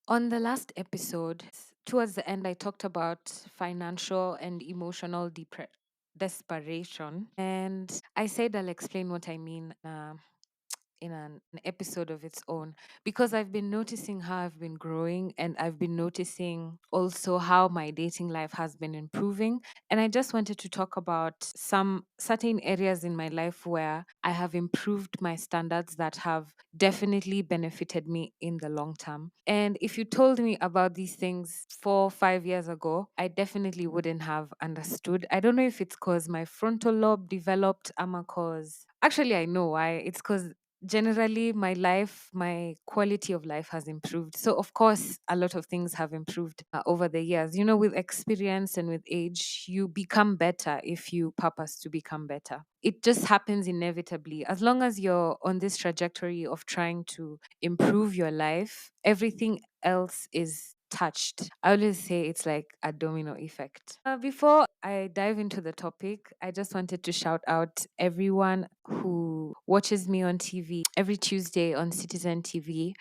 On the last episode, towards the end, I talked about financial and emotional desperation. And I said I'll explain what I mean in an episode of its own because I've been noticing how I've been growing and I've been noticing also how my dating life has been improving. And I just wanted to talk about some certain areas in my life where I have improved my standards that have definitely benefited me in the long term. And if you told me about these things 4 5 years ago, I definitely wouldn't have understood. I don't know if it's because my frontal lobe developed, ama cause actually I know why. It's because generally my quality of life has improved, so of course a lot of things have improved over the years. With experience and with age, you become better if you purpose to become better. It just happens inevitably. As long as you're on this trajectory of trying to improve your life, everything else is touched. I always say it's like a domino effect. Before I dive into the topic, I just wanted to shout out everyone who watches me on TV every Tuesday on Citizen TV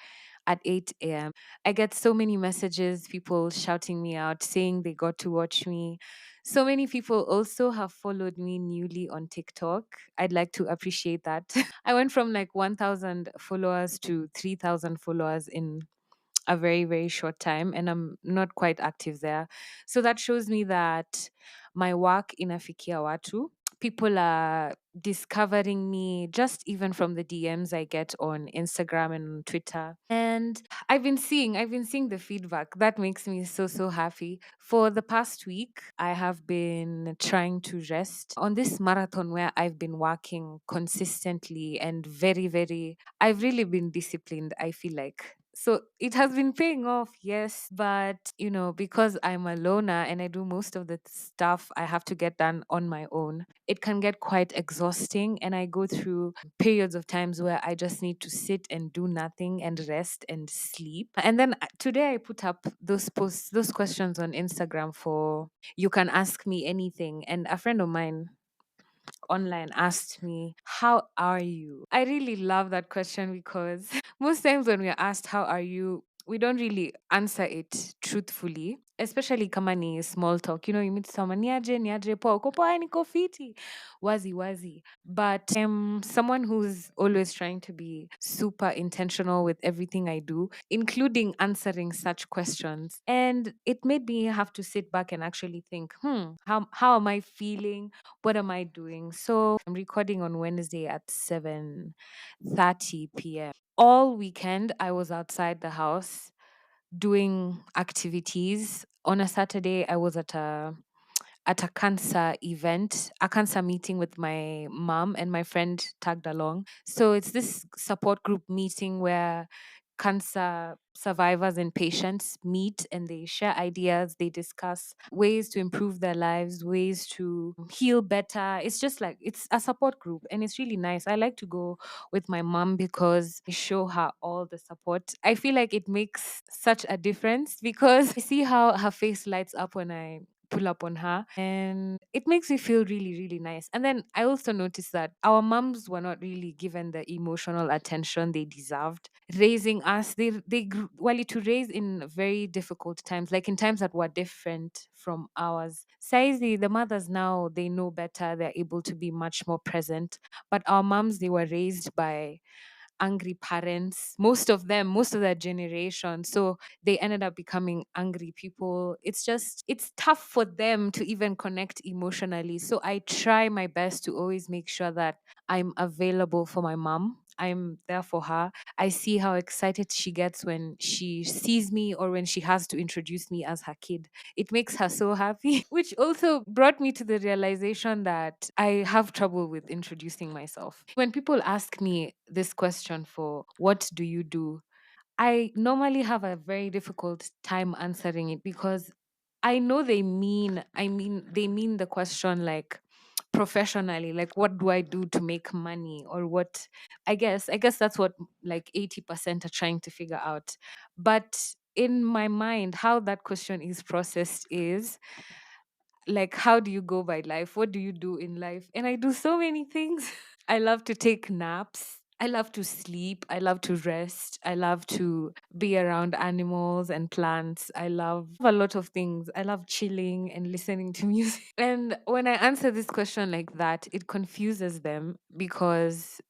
at 8 a.m. I get so many messages, people shouting me out, saying they got to watch me. So many people also have followed me newly on TikTok. I'd like to appreciate that. I went from like 1,000 followers to 3,000 followers in a very, very short time, and I'm not quite active there. So that shows me that my work inafikia watu. People are discovering me just even from the DMs I get on Instagram and Twitter. And I've been seeing the feedback. That makes me so, so happy. For the past week, I have been trying to rest on this marathon where I've been working consistently and very, very, I've really been disciplined, I feel like. So it has been paying off, yes, but because I'm a loner and I do most of the stuff I have to get done on my own, it can get quite exhausting. And I go through periods of times where I just need to sit and do nothing and rest and sleep. And then today I put up those posts, those questions on Instagram for you can ask me anything. And a friend of mine online asked me, "How are you?" I really love that question because most times when we're asked, "How are you?" we don't really answer it truthfully, especially kama ni small talk. You meet someone, niaje, niaje, po, uko poa, niko fiti, wazi, wazi. But I'm someone who's always trying to be super intentional with everything I do, including answering such questions. And it made me have to sit back and actually think, how am I feeling? What am I doing? So I'm recording on Wednesday at 7:30 p.m. All weekend I was outside the house doing activities. On a Saturday I was at a cancer event, a cancer meeting with my mom, and my friend tagged along. So it's this support group meeting where cancer survivors and patients meet and they share ideas, they discuss ways to improve their lives, ways to heal better. It's just like it's a support group and it's really nice. I like to go with my mom because I show her all the support. I feel like it makes such a difference because I see how her face lights up when I pull up on her, and it makes me feel really, really nice. And then I also noticed that our moms were not really given the emotional attention they deserved raising us. They grew wali to raise in very difficult times, like in times that were different from ours. Saizi, the mothers now, they know better, they're able to be much more present, but our moms, they were raised by angry parents, most of their generation. So they ended up becoming angry people. It's tough for them to even connect emotionally. So I try my best to always make sure that I'm available for my mom. I'm there for her. I see how excited she gets when she sees me or when she has to introduce me as her kid. It makes her so happy, which also brought me to the realization that I have trouble with introducing myself. When people ask me this question for what do you do, I normally have a very difficult time answering it because I know they mean the question like professionally, like what do I do to make money or what. I guess that's what like 80% are trying to figure out. But in my mind, how that question is processed is like, how do you go by life? What do you do in life? And I do so many things. I love to take naps. I love to sleep. I love to rest. I love to be around animals and plants. I love a lot of things. I love chilling and listening to music. And when I answer this question like that, it confuses them because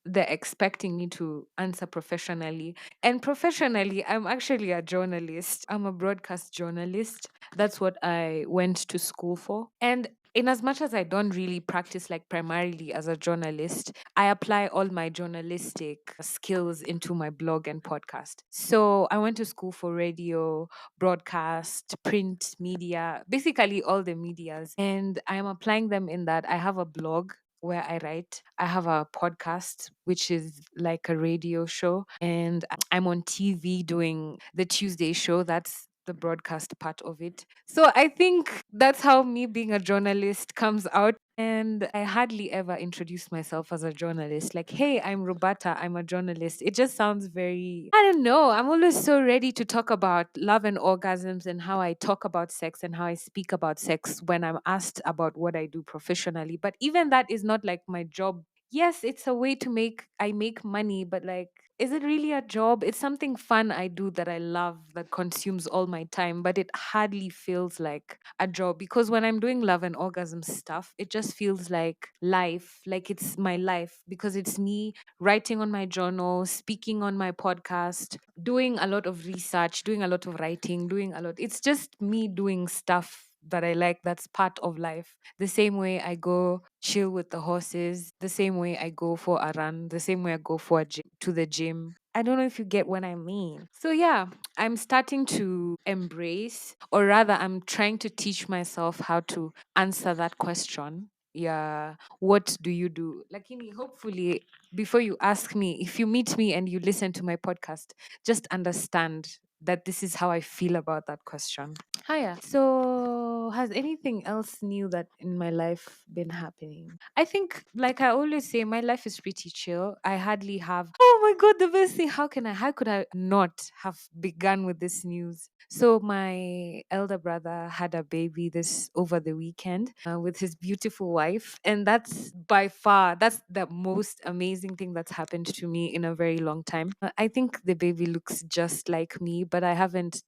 they're expecting me to answer professionally. And professionally, I'm actually a journalist. I'm a broadcast journalist. That's what I went to school for. And in as much as I don't really practice like primarily as a journalist, I apply all my journalistic skills into my blog and podcast. So I went to school for radio, broadcast, print media, basically all the medias. And I'm applying them in that I have a blog where I write. I have a podcast, which is like a radio show, and I'm on TV doing the Tuesday show. That's the broadcast part of it. So I think that's how me being a journalist comes out. And I hardly ever introduce myself as a journalist. Like, hey, I'm Roberta, I'm a journalist. It just sounds very, I don't know. I'm always so ready to talk about love and orgasms and how I talk about sex and how I speak about sex when I'm asked about what I do professionally. But even that is not like my job. Yes, it's a way to I make money, but like, is it really a job? It's something fun I do that I love that consumes all my time, but it hardly feels like a job because when I'm doing love and orgasm stuff, it just feels like life, like it's my life because it's me writing on my journal, speaking on my podcast, doing a lot of research, doing a lot of writing, doing a lot. It's just me doing stuff that I like that's part of life. The same way I go chill with the horses, the same way I go for a run, the same way I go for to the gym. I don't know if you get what I mean. So yeah, I'm starting to embrace, or rather I'm trying to teach myself how to answer that question. Yeah, what do you do? Lakini, hopefully, before you ask me, if you meet me and you listen to my podcast, just understand that this is how I feel about that question. Hiya. So, has anything else new that in my life been happening? I think, like I always say, my life is pretty chill. I hardly have, oh my God, the best thing. How could I not have begun with this news? So, my elder brother had a baby this over the weekend with his beautiful wife. And that's by far, that's the most amazing thing that's happened to me in a very long time. I think the baby looks just like me, but I haven't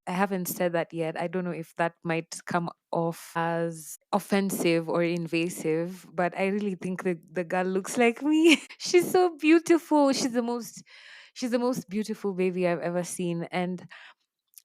said that yet. I don't know if that might come off as offensive or invasive, but I really think the girl looks like me. She's so beautiful. She's the most beautiful baby I've ever seen. And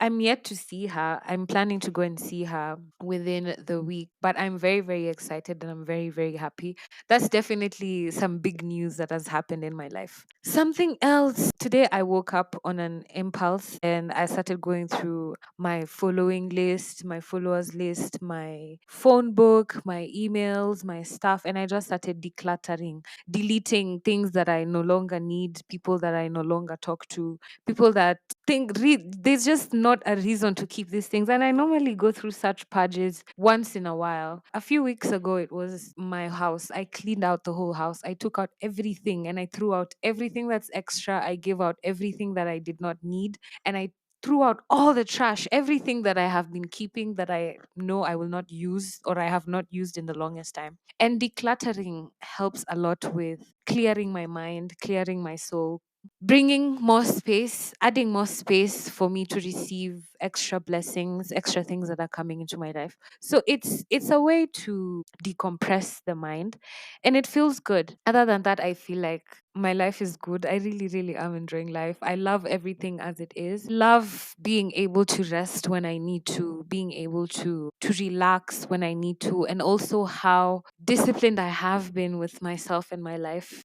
I'm yet to see her. I'm planning to go and see her within the week, but I'm very, very excited and I'm very, very happy. That's definitely some big news that has happened in my life. Something else. Today, I woke up on an impulse and I started going through my following list, my followers list, my phone book, my emails, my stuff, and I just started decluttering, deleting things that I no longer need, people that I no longer talk to, people that there's just not a reason to keep these things. And I normally go through such purges once in a while. A few weeks ago, it was my house. I cleaned out the whole house. I took out everything and I threw out everything that's extra. I gave out everything that I did not need. And I threw out all the trash, everything that I have been keeping that I know I will not use or I have not used in the longest time. And decluttering helps a lot with clearing my mind, clearing my soul, bringing more space, adding more space for me to receive extra blessings, extra things that are coming into my life. So it's a way to decompress the mind and it feels good. Other than that, I feel like my life is good. I really, really am enjoying life. I love everything as it is. Love being able to rest when I need to, being able to relax when I need to, and also how disciplined I have been with myself and my life.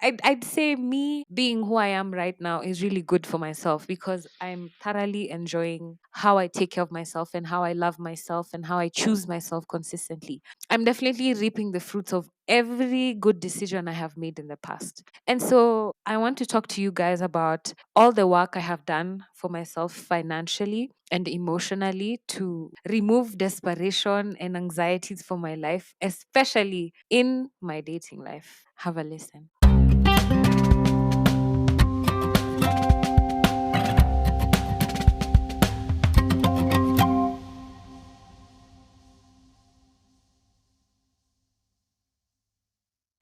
I'd say me being who I am right now is really good for myself because I'm thoroughly enjoying how I take care of myself and how I love myself and how I choose myself consistently. I'm definitely reaping the fruits of every good decision I have made in the past. And so I want to talk to you guys about all the work I have done for myself financially and emotionally to remove desperation and anxieties from my life, especially in my dating life. Have a listen.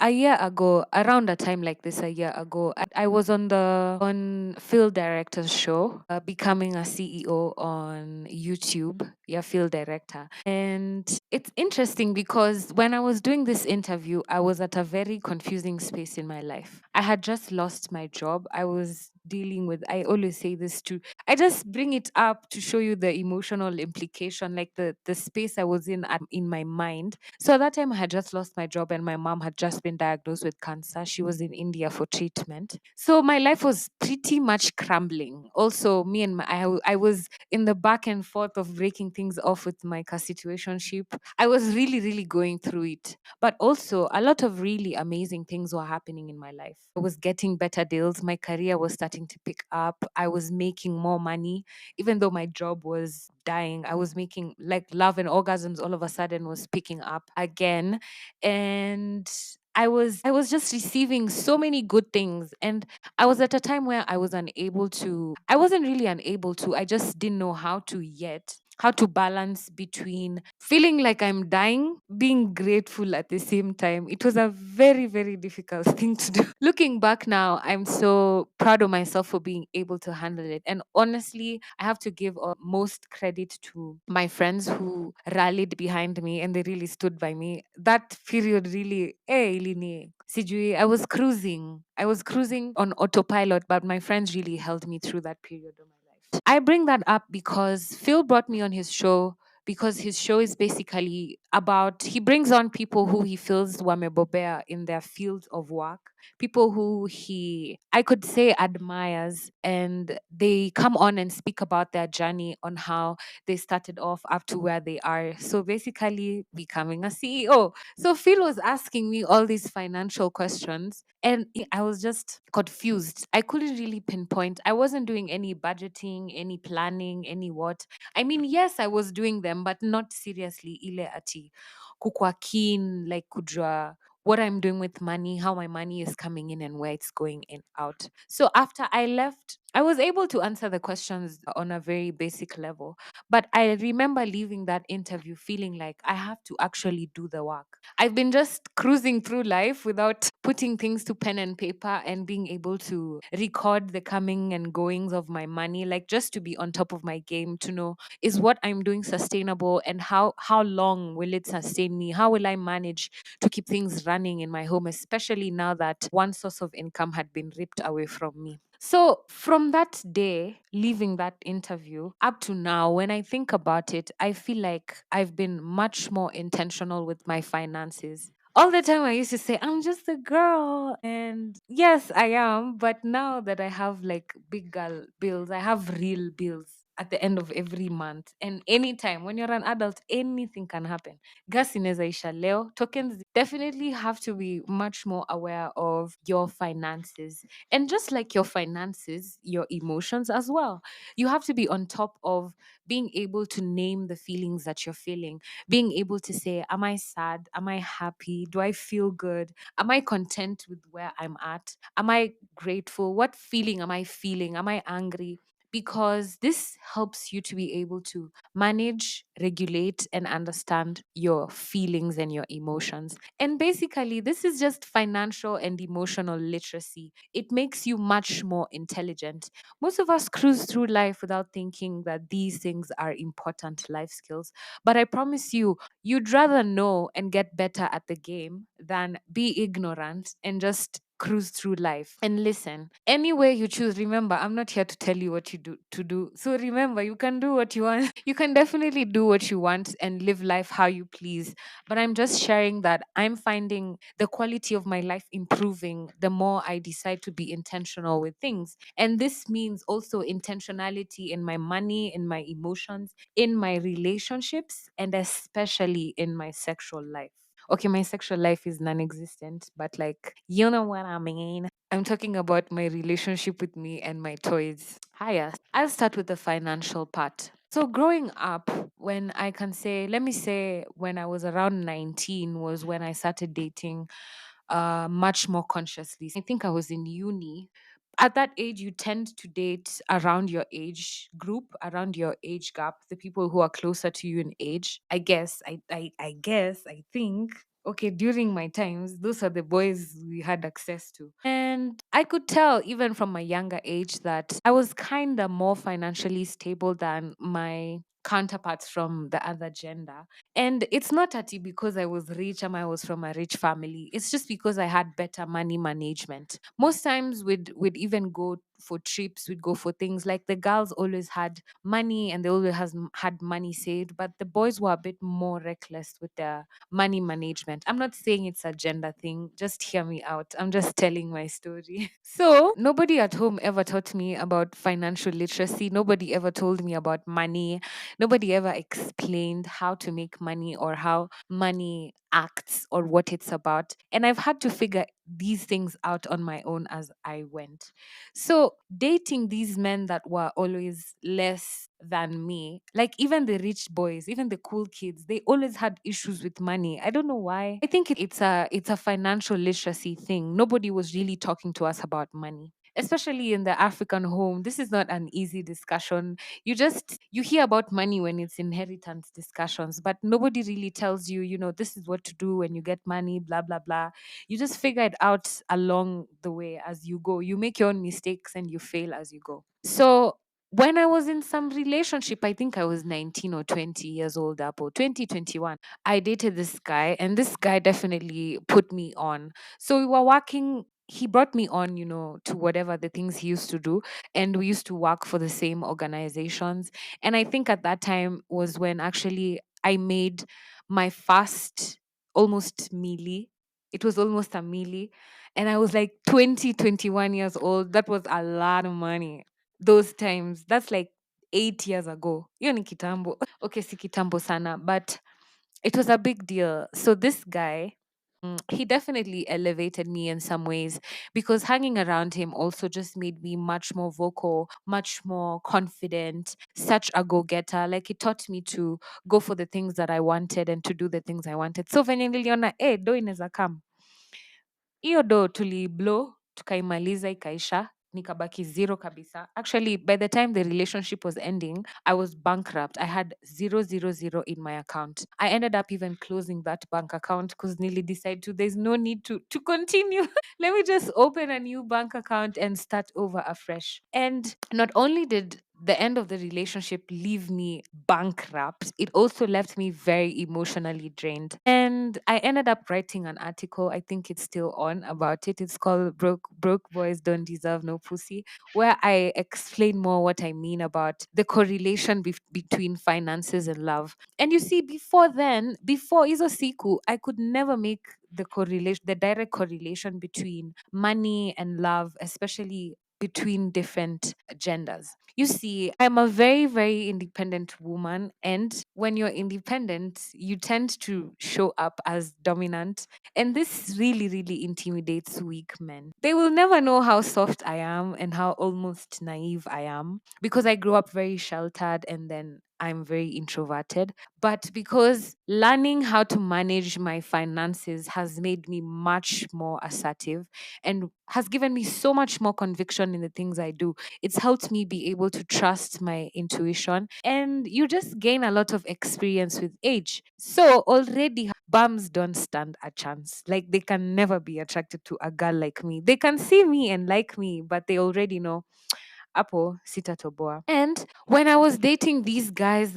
a year ago, around a time like this, a year ago, I was on the on field director's show, becoming a CEO on YouTube. Yeah, field director. And it's interesting because when I was doing this interview, I was at a very confusing space in my life. I had just lost my job. I was dealing with, I always say this too, I just bring it up to show you the emotional implication, like the space I was in my mind. So at that time, I had just lost my job, and my mom had just been diagnosed with cancer. She was in India for treatment. So my life was pretty much crumbling. Also, me and I was in the back and forth of breaking things off with my car situationship. I was really, really going through it. But also, a lot of really amazing things were happening in my life. I was getting better deals. My career was starting to pick up. I was making more money, even though my job was dying. I was making, like, love and orgasms all of a sudden was picking up again. And I was just receiving so many good things. And I was at a time where I wasn't really unable to, I just didn't know how to yet, how to balance between feeling like I'm dying, being grateful at the same time. It was a very, very difficult thing to do. Looking back now, I'm so proud of myself for being able to handle it. And honestly, I have to give most credit to my friends who rallied behind me and they really stood by me. That period really, ilini, sijui, I was cruising. I was cruising on autopilot, but my friends really held me through that period of my life. I bring that up because Phil brought me on his show because his show is basically about, he brings on people who he feels wamebobea in their field of work, people who he, I could say, admires, and they come on and speak about their journey on how they started off up to where they are. So basically becoming a CEO. So Phil was asking me all these financial questions, and I was just confused. I couldn't really pinpoint. I wasn't doing any budgeting, any planning, any what. I mean, yes, I was doing them, but not seriously. Ile ati kukwa keen, like kujua what I'm doing with money, how my money is coming in and where it's going in out. So after I left, I was able to answer the questions on a very basic level. But I remember leaving that interview feeling like I have to actually do the work. I've been just cruising through life without putting things to pen and paper and being able to record the coming and goings of my money, like just to be on top of my game, to know, is what I'm doing sustainable, and how long will it sustain me? How will I manage to keep things running in my home, especially now that one source of income had been ripped away from me. So, from that day, leaving that interview up to now, when I think about it, I feel like I've been much more intentional with my finances. All the time, I used to say, I'm just a girl. And yes, I am. But now that I have like big girl bills, I have real bills at the end of every month. And anytime, when you're an adult, anything can happen. Gas inaweza isha leo. Tokens definitely have to be much more aware of your finances. And just like your finances, your emotions as well. You have to be on top of being able to name the feelings that you're feeling, being able to say, am I sad? Am I happy? Do I feel good? Am I content with where I'm at? Am I grateful? What feeling am I feeling? Am I angry? Because this helps you to be able to manage, regulate, and understand your feelings and your emotions. And basically, this is just financial and emotional literacy. It makes you much more intelligent. Most of us cruise through life without thinking that these things are important life skills. But I promise you, you'd rather know and get better at the game than be ignorant and just cruise through life. And listen, any way you choose, remember, I'm not here to tell you what you do to do. So remember, you can do what you want. You can definitely do what you want and live life how you please. But I'm just sharing that I'm finding the quality of my life improving the more I decide to be intentional with things. And this means also intentionality in my money, in my emotions, in my relationships, and especially in my sexual life. Okay, my sexual life is non existent, but like, you know what I mean? I'm talking about my relationship with me and my toys. Hiya. I'll start with the financial part. So, growing up, when I can say, let me say, when I was around 19, was when I started dating much more consciously. I think I was in uni. At that age, you tend to date around your age group, around your age gap, the people who are closer to you in age. I guess, I think. Okay, during my times, those are the boys we had access to. And I could tell even from my younger age that I was kind of more financially stable than my counterparts from the other gender. And it's not at it because I was rich and I was from a rich family. It's just because I had better money management. Most times we'd even go for trips, we'd go for things like the girls always had money and they always had money saved, but the boys were a bit more reckless with their money management. I'm not saying it's a gender thing. Just hear me out. I'm just telling my story. So, nobody at home ever taught me about financial literacy. Nobody ever told me about money. Nobody ever explained how to make money or how money acts or what it's about. And I've had to figure these things out on my own as I went. So, dating these men that were always less than me, like even the rich boys, even the cool kids, they always had issues with money. I don't know why. I think it's a financial literacy thing. Nobody was really talking to us about money. Especially in the African home, this is not an easy discussion. You hear about money when it's inheritance discussions, but nobody really tells you, this is what to do when you get money, blah blah blah. You just figure it out along the way as you go. You make your own mistakes and you fail as you go. So when I was in some relationship, I think I was 19 or 20 years old, up or 2021. I dated this guy, and this guy definitely put me on. So we were working. He brought me on, to whatever the things he used to do. And we used to work for the same organizations. And I think at that time was when actually I made my first almost mealy. It was almost a mealy. And I was like 20, 21 years old. That was a lot of money those times. That's like 8 years ago. Hiyo ni kitambo. Okay, si kitambo sana, but it was a big deal. So this guy, he definitely elevated me in some ways because hanging around him also just made me much more vocal, much more confident, such a go-getter. Like he taught me to go for the things that I wanted and to do the things I wanted. So venye niliona, do inaweza come. Hiyo do tuliblow, tukaimaliza ikaisha, nikabaki zero kabisa. Actually, by the time the relationship was ending, I was bankrupt. I had 000 in my account. I ended up even closing that bank account because nearly decided to, there's no need to continue. Let me just open a new bank account and start over afresh. And not only did the end of the relationship leave me bankrupt, it also left me very emotionally drained. And I ended up writing an article, I think it's still on about it. It's called Broke Boys Don't Deserve No Pussy, where I explain more what I mean about the correlation between finances and love. And you see, before then, before Izo Siku, I could never make the direct correlation between money and love, especially between different genders. You see, I'm a very, very independent woman. And when you're independent, you tend to show up as dominant. And this really, really intimidates weak men. They will never know how soft I am and how almost naive I am because I grew up very sheltered and then I'm very introverted. But because learning how to manage my finances has made me much more assertive and has given me so much more conviction in the things I do. It's helped me be able to trust my intuition, and you just gain a lot of experience with age. So already bums don't stand a chance. Like they can never be attracted to a girl like me. They can see me and like me, but they already know Apo sitatoboa. And when I was dating these guys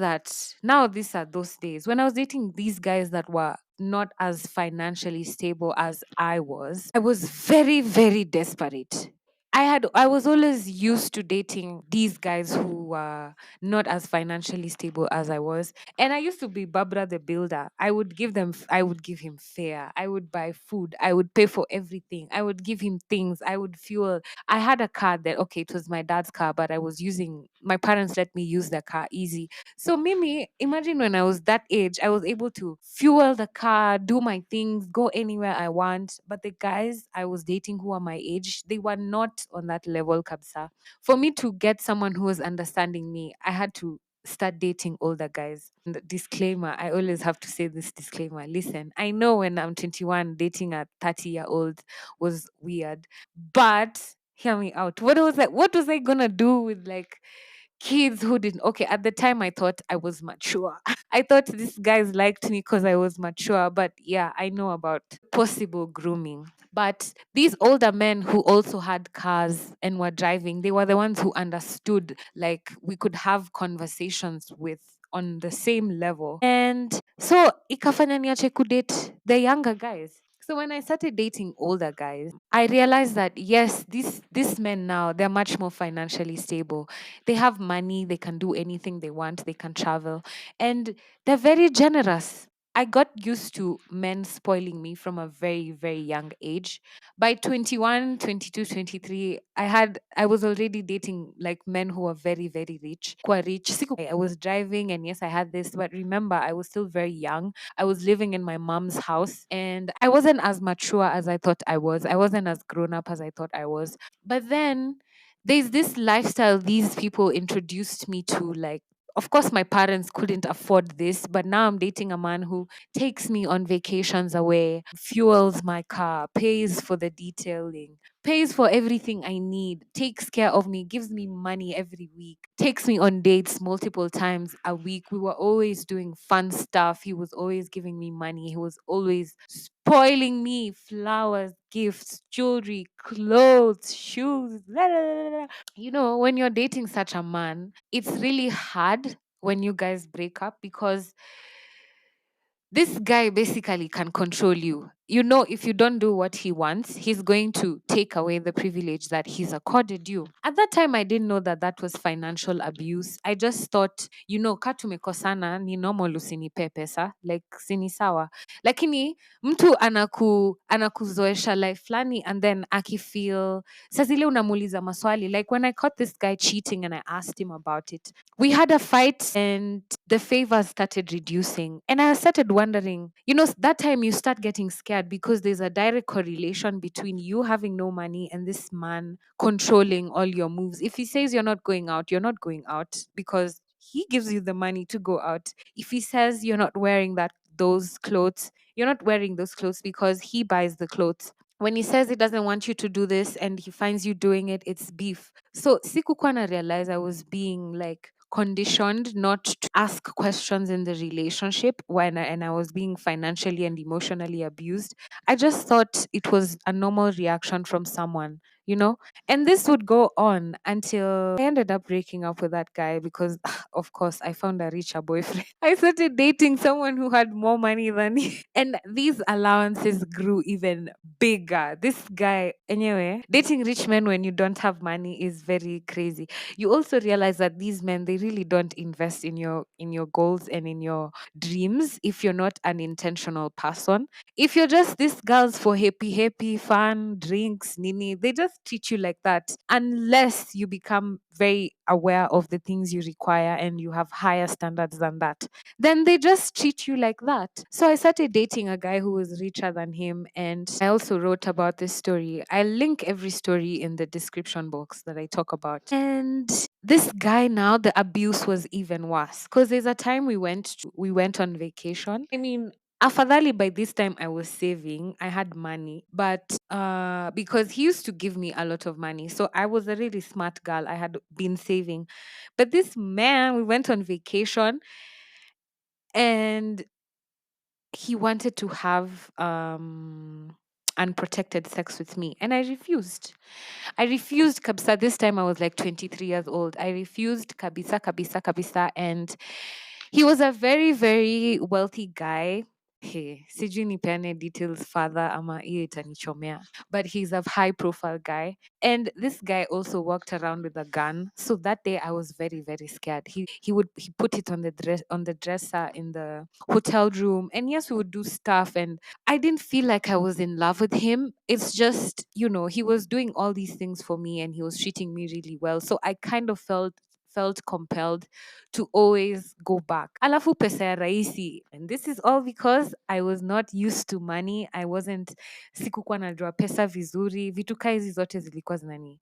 now these are those days, when I was dating these guys that were not as financially stable as I was very, very desperate. I was always used to dating these guys who were not as financially stable as I was. And I used to be Barbara the builder. I would give him fare. I would buy food. I would pay for everything. I would give him things. I would fuel. I had a car that, okay, it was my dad's car, but my parents let me use the car easy. So Mimi, imagine when I was that age, I was able to fuel the car, do my things, go anywhere I want. But the guys I was dating who are my age, they were not on that level, Kabsa. For me to get someone who was understanding me, I had to start dating older guys. And disclaimer, I always have to say this disclaimer. Listen, I know when I'm 21, dating a 30-year-old was weird, but hear me out. What was I gonna do with like kids who didn't. Okay, at the time I thought I was mature. I thought these guys liked me because I was mature, but yeah, I know about possible grooming. But these older men who also had cars and were driving, they were the ones who understood, like, we could have conversations with on the same level. And so ikafanya niache kudate the younger guys. So when I started dating older guys, I realized that yes, these men now, they're much more financially stable. They have money, they can do anything they want, they can travel, and they're very generous. I got used to men spoiling me from a very, very young age. By 21, 22, 23, I was already dating like men who were very, very rich. Kwa rich. I was driving and yes, I had this, but remember, I was still very young. I was living in my mom's house and I wasn't as mature as I thought I was. I wasn't as grown up as I thought I was. But then there's this lifestyle these people introduced me to, like, of course my parents couldn't afford this, but now I'm dating a man who takes me on vacations away, fuels my car, pays for the detailing, pays for everything I need, takes care of me, gives me money every week, takes me on dates multiple times a week. We were always doing fun stuff. He was always giving me money. He was always spoiling me, flowers, gifts, jewelry, clothes, shoes. La, la, la, la. When you're dating such a man, it's really hard when you guys break up because this guy basically can control you. If you don't do what he wants, he's going to take away the privilege that he's accorded you. At that time, I didn't know that that was financial abuse. I just thought, ka tumekosana ni normal usinipe pesa, like sini sawa. Lakini mtu anakuzoesha life flani and then akifeel sa zile unamuuliza maswali. Like when I caught this guy cheating and I asked him about it, we had a fight and the favors started reducing. And I started wondering, that time you start getting scared because there's a direct correlation between you having no money and this man controlling all your moves. If he says you're not going out, you're not going out because he gives you the money to go out. If he says you're not wearing those clothes, you're not wearing those clothes because he buys the clothes. When he says he doesn't want you to do this and he finds you doing it, it's beef. So sikukuwa na realize I was being like conditioned not to ask questions in the relationship and I was being financially and emotionally abused. I just thought it was a normal reaction from someone, you know? And this would go on until I ended up breaking up with that guy because, of course, I found a richer boyfriend. I started dating someone who had more money than me. And these allowances grew even bigger. This guy, anyway, dating rich men when you don't have money is very crazy. You also realize that these men, they really don't invest in your goals and in your dreams if you're not an intentional person. If you're just these girls for happy fun drinks nini, they just treat you like that unless you become very aware of the things you require and you have higher standards than that, then they just treat you like that. So I started dating a guy who was richer than him, and I also wrote about this story. I'll link every story in the description box that I talk about. And this guy now, the abuse was even worse because there's a time we went on vacation. I mean, afadhali by this time I was saving, I had money, but because he used to give me a lot of money, so I was a really smart girl, I had been saving. But this man, we went on vacation and he wanted to have unprotected sex with me and I refused kabisa. This time I was like 23 years old. I refused kabisa kabisa kabisa. And he was a very, very wealthy guy. Hey, sijui nipeane details further ama hiyo itanichomea. But he's a high profile guy. And this guy also walked around with a gun. So that day I was very, very scared. He put it on the dresser in the hotel room. And yes, we would do stuff. And I didn't feel like I was in love with him. It's just, he was doing all these things for me and he was treating me really well. So I kind of felt compelled to always go back. Alafu pesa ya rahisi. And this is all because I was not used to money. Sikukuwa najua pesa vizuri. Vitu kaa hizi zote zilikuwa zinani.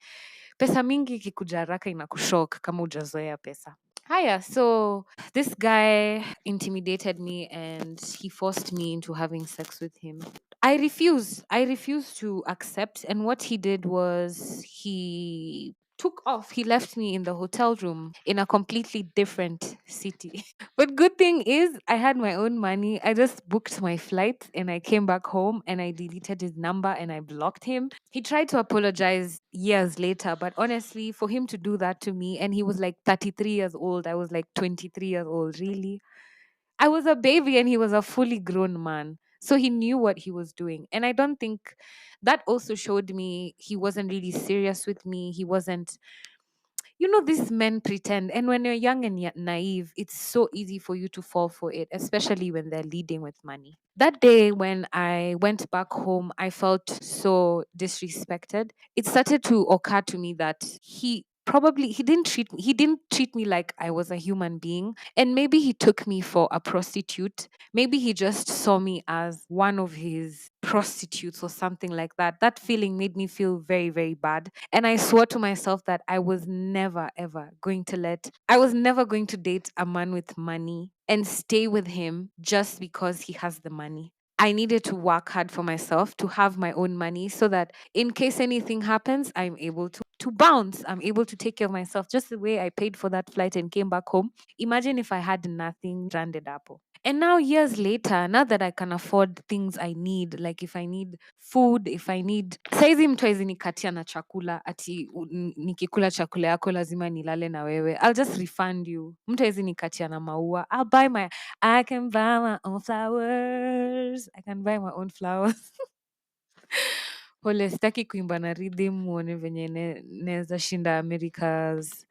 Pesa mingi ikikuja haraka inakushock kama hujazoea pesa. Hiya, so this guy intimidated me and he forced me into having sex with him. I refused. I refused to accept. And what he did was he took off. He left me in the hotel room in a completely different city. But good thing is, I had my own money. I just booked my flight and I came back home and I deleted his number and I blocked him. He tried to apologize years later, but honestly, for him to do that to me, and he was like 33 years old, I was like 23 years old, really? I was a baby and he was a fully grown man. So he knew what he was doing. And I don't think that also showed me he wasn't really serious with me. He wasn't, these men pretend. And when you're young and yet naive, it's so easy for you to fall for it, especially when they're leading with money. That day when I went back home, I felt so disrespected. It started to occur to me that he didn't treat me like I was a human being, and maybe he took me for a prostitute. Maybe he just saw me as one of his prostitutes or something like that. That feeling made me feel very, very bad. And I swore to myself that I was never going to date a man with money and stay with him just because he has the money. I needed to work hard for myself to have my own money so that in case anything happens, I'm able to bounce. I'm able to take care of myself just the way I paid for that flight and came back home. Imagine if I had nothing, stranded apple. And now, years later, now that I can afford things I need, like if I need food, if I need saizi mtu hawezi nikatia na chakula ati nikikula chakula yako lazima nilale na wewe. I'll just refund you. Mtu hawezi nikatia na maua. I can buy my own flowers. I can buy my own flowers. Pole, sitaki kuimba na rhythm muone venye naweza shinda America's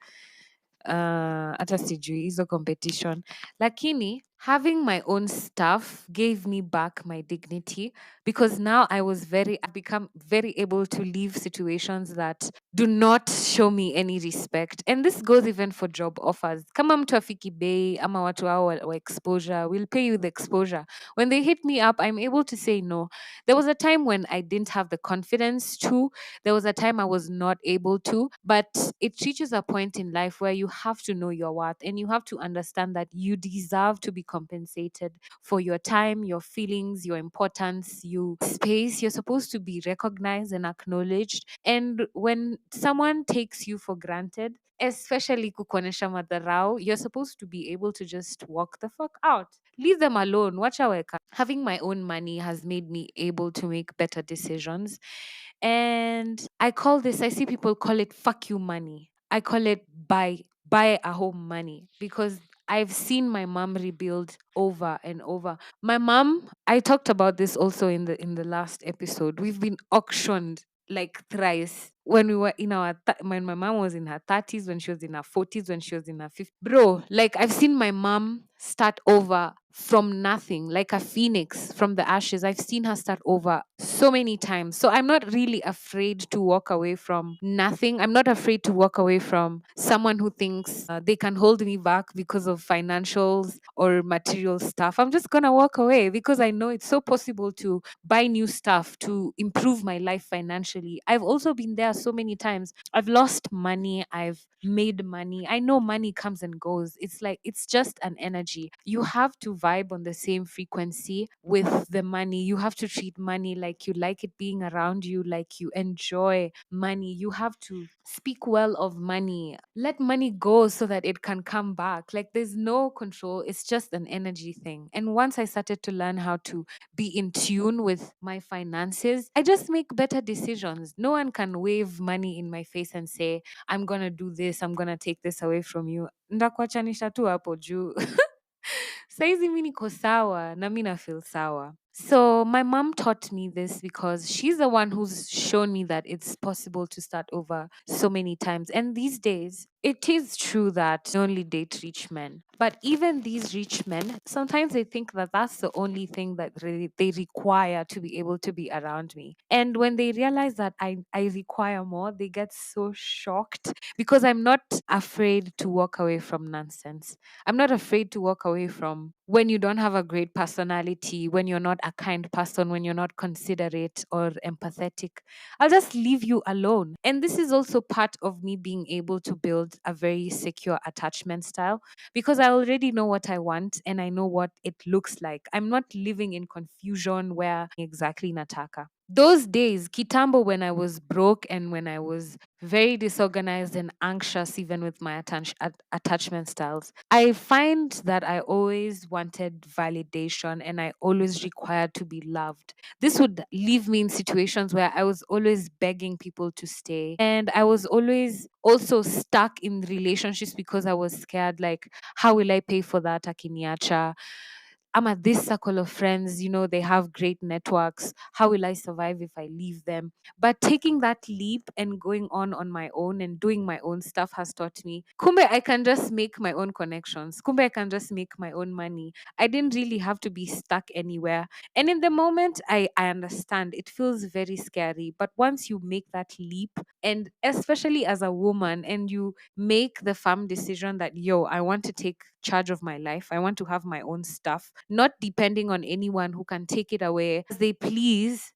hata sijui hizo competition, lakini having my own stuff gave me back my dignity, because now I've become very able to leave situations that do not show me any respect. And this goes even for job offers. Kama mtu afiki bei ama watu hao wa exposure will pay you the exposure. When they hit me up, I'm able to say no. There was a time when I didn't have the confidence to. There was a time I was not able to, but it reaches a point in life where you have to know your worth and you have to understand that you deserve to be compensated for your time, your feelings, your importance, you space. You're supposed to be recognized and acknowledged. And when someone takes you for granted, especially kukonesha madharau, you're supposed to be able to just walk the fuck out. Leave them alone. Wacha weka. Having my own money has made me able to make better decisions. And I see people call it fuck you money. I call it buy a home money, because I've seen my mom rebuild over and over. My mom, I talked about this also in the last episode. We've been auctioned like thrice when we were when my mom was in her 30s, when she was in her 40s, when she was in her 50s. Bro, like I've seen my mom start over from nothing, like a phoenix from the ashes. I've seen her start over so many times. So I'm not really afraid to walk away from nothing. I'm not afraid to walk away from someone who thinks they can hold me back because of financials or material stuff. I'm just going to walk away because I know it's so possible to buy new stuff to improve my life financially. I've also been there so many times. I've lost money, I've made money. I know money comes and goes. It's just an energy. You have to vibe on the same frequency with the money. You have to treat money like you like it being around you, like you enjoy money. You have to speak well of money. Let money go so that it can come back. Like there's no control. It's just an energy thing. And once I started to learn how to be in tune with my finances, I just make better decisions. No one can wave money in my face and say, I'm going to do this, I'm going to take this away from you. Ndakuachanisha tu hapo juu. Saizi mi niko sawa na mi na feel sawa. So my mom taught me this because she's the one who's shown me that it's possible to start over so many times. And these days, it is true that I only date rich men. But even these rich men, sometimes they think that that's the only thing that they require to be able to be around me. And when they realize that I require more, they get so shocked because I'm not afraid to walk away from nonsense. I'm not afraid to walk away from when you don't have a great personality, when you're not a kind person, when you're not considerate or empathetic. I'll just leave you alone. And this is also part of me being able to build a very secure attachment style, because I already know what I want and I know what it looks like. I'm not living in confusion where exactly nataka. Those days, Kitambo, when I was broke and when I was very disorganized and anxious, even with my attachment styles, I find that I always wanted validation and I always required to be loved. This would leave me in situations where I was always begging people to stay. And I was always also stuck in relationships because I was scared, like, how will I pay for that, Akiniacha? I'm at this circle of friends, they have great networks. How will I survive if I leave them? But taking that leap and going on my own and doing my own stuff has taught me, Kumbe, I can just make my own connections. Kumbe, I can just make my own money. I didn't really have to be stuck anywhere. And in the moment, I understand it feels very scary. But once you make that leap, and especially as a woman, and you make the firm decision that, yo, I want to take charge of my life, I want to have my own stuff, not depending on anyone who can take it away as they please,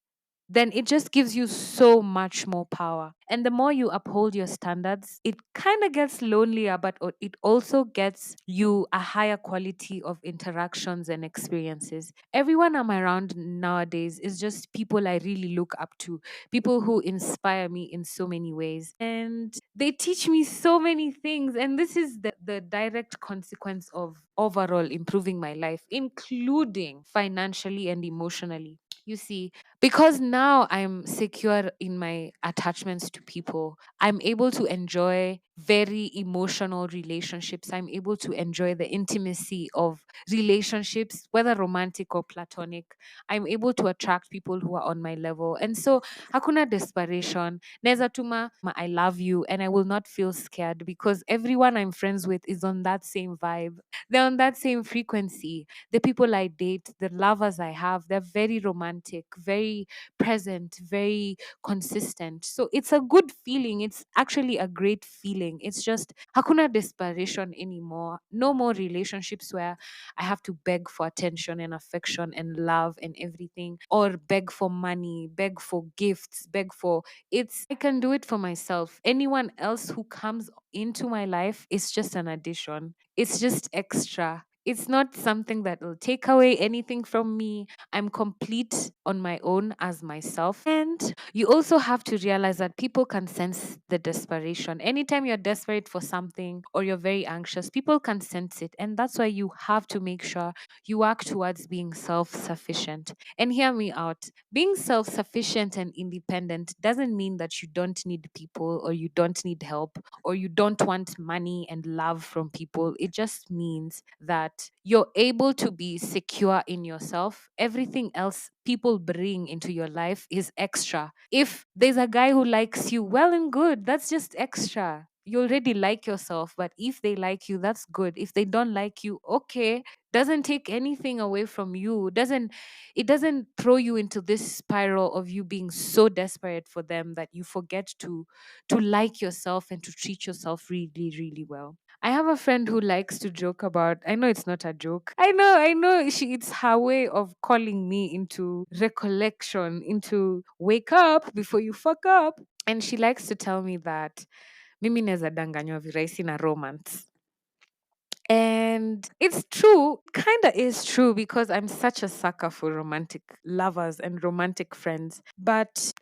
then it just gives you so much more power. And the more you uphold your standards, it kind of gets lonelier, but it also gets you a higher quality of interactions and experiences. Everyone I'm around nowadays is just people I really look up to, people who inspire me in so many ways. And they teach me so many things. And this is the direct consequence of overall improving my life, including financially and emotionally. You see, because now I'm secure in my attachments to people, I'm able to enjoy very emotional relationships. I'm able to enjoy the intimacy of relationships, whether romantic or platonic. I'm able to attract people who are on my level. And so, hakuna desperation. Neza tuma, I love you, and I will not feel scared because everyone I'm friends with is on that same vibe. They're on that same frequency. The people I date, the lovers I have, they're very romantic, very present, very consistent. So it's a good feeling. It's actually a great feeling. It's just hakuna desperation anymore. No more relationships where I have to beg for attention and affection and love and everything, or beg for money, beg for gifts, beg for I can do it for myself. Anyone else who comes into my life is just an addition. It's just extra. It's not something that will take away anything from me. I'm complete on my own as myself. And you also have to realize that people can sense the desperation. Anytime you're desperate for something or you're very anxious, people can sense it. And that's why you have to make sure you work towards being self sufficient. And hear me out, being self sufficient and independent doesn't mean that you don't need people or you don't need help or you don't want money and love from people. It just means that you're able to be secure in yourself. Everything else people bring into your life is extra. If there's a guy who likes you, well and good, that's just extra. You already like yourself, but if they like you, that's good. If they don't like you, okay, doesn't take anything away from you, doesn't throw you into this spiral of you being so desperate for them that you forget to like yourself and to treat yourself really, really well. I have a friend who likes to joke about, I know it's not a joke. I know it's her way of calling me into recollection, into wake up before you fuck up. And she likes to tell me that mimi neza danganywa virahisi na romance. And it's true, kind of is true because I'm such a sucker for romantic lovers and romantic friends.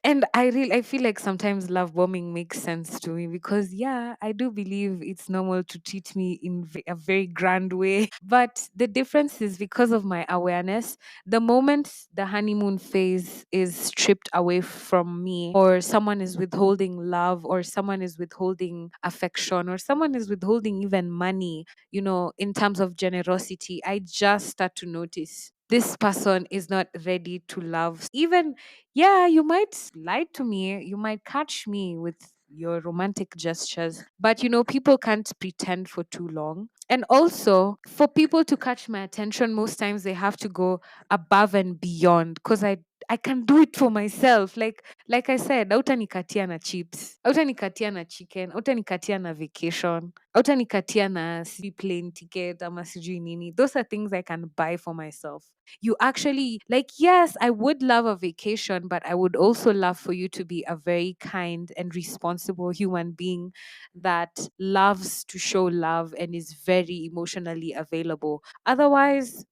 And I feel like sometimes love bombing makes sense to me because, yeah, I do believe it's normal to treat me in a very grand way. But the difference is because of my awareness, the moment the honeymoon phase is stripped away from me, or someone is withholding love, or someone is withholding affection, or someone is withholding even money, in terms of generosity, I just start to notice this person is not ready to love. Even, yeah, you might lie to me, you might catch me with your romantic gestures, but people can't pretend for too long. And also, for people to catch my attention, most times they have to go above and beyond because I can do it for myself. Like I said, autanikatia na chips, autanikatia na chicken, autanikatia na vacation, autanikatia na plane ticket ama sijui nini. Those are things I can buy for myself. You actually, like, yes, I would love a vacation, but I would also love for you to be a very kind and responsible human being that loves to show love and is very emotionally available. Otherwise,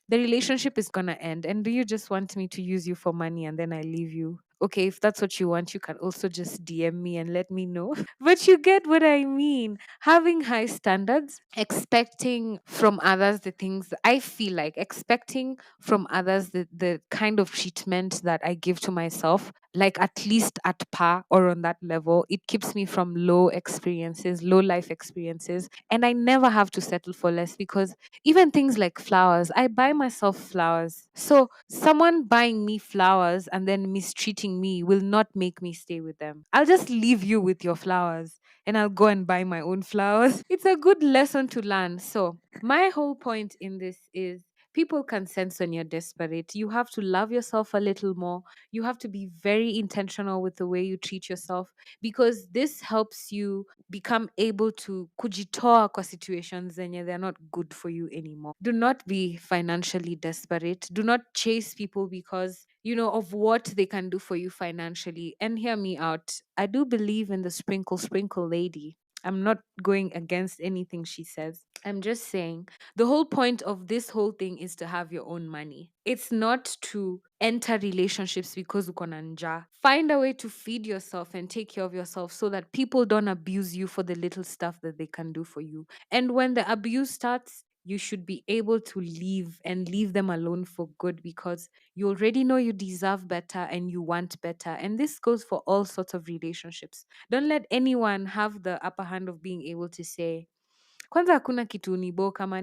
the relationship is gonna end. And do you just want me to use you for money and then I leave you? Okay, if that's what you want, you can also just DM me and let me know. But you get what I mean. Having high standards, expecting from others the things I feel like, expecting from others the kind of treatment that I give to myself, like at least at par or on that level, it keeps me from low experiences, low life experiences. And I never have to settle for less because even things like flowers, I buy myself flowers. So someone buying me flowers and then mistreating me will not make me stay with them. I'll just leave you with your flowers and I'll go and buy my own flowers. It's a good lesson to learn. So, my whole point in this is people can sense when you're desperate. You have to love yourself a little more. You have to be very intentional with the way you treat yourself because this helps you become able to kujitoa kwa situations zenye they're not good for you anymore. Do not be financially desperate. Do not chase people because of what they can do for you financially. And hear me out. I do believe in the sprinkle sprinkle lady. I'm not going against anything she says. I'm just saying the whole point of this whole thing is to have your own money. It's not to enter relationships because uko na njaa. Find a way to feed yourself and take care of yourself so that people don't abuse you for the little stuff that they can do for you. And when the abuse starts, you should be able to leave and leave them alone for good because you already know you deserve better and you want better. And this goes for all sorts of relationships. Don't let anyone have the upper hand of being able to say, kwanza hakuna kitu unibo kama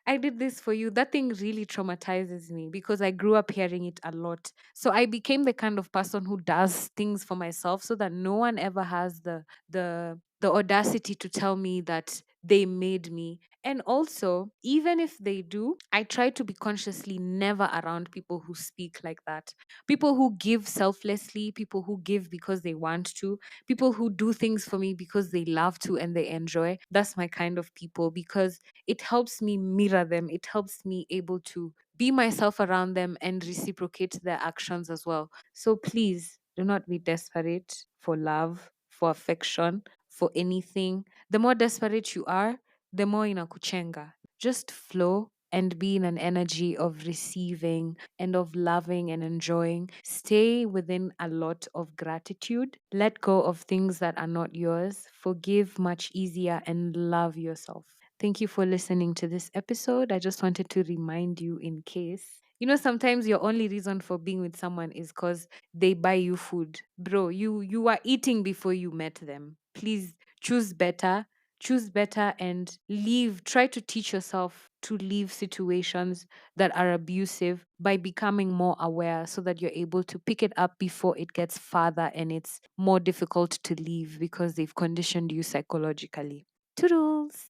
I did this for you. That thing really traumatizes me because I grew up hearing it a lot. So I became the kind of person who does things for myself so that no one ever has the audacity to tell me that they made me. And also, even if they do, I try to be consciously never around people who speak like that. People who give selflessly, people who give because they want to, people who do things for me because they love to and they enjoy. That's my kind of people because it helps me mirror them. It helps me able to be myself around them and reciprocate their actions as well. So please do not be desperate for love, for affection, for anything. The more desperate you are, the more inakuchenga. Just flow and be in an energy of receiving and of loving and enjoying. Stay within a lot of gratitude. Let go of things that are not yours. Forgive much easier and love yourself. Thank you for listening to this episode. I just wanted to remind you in case. Sometimes your only reason for being with someone is because they buy you food. Bro, you are eating before you met them. Please choose better. Choose better and leave. Try to teach yourself to leave situations that are abusive by becoming more aware so that you're able to pick it up before it gets farther and it's more difficult to leave because they've conditioned you psychologically. Toodles!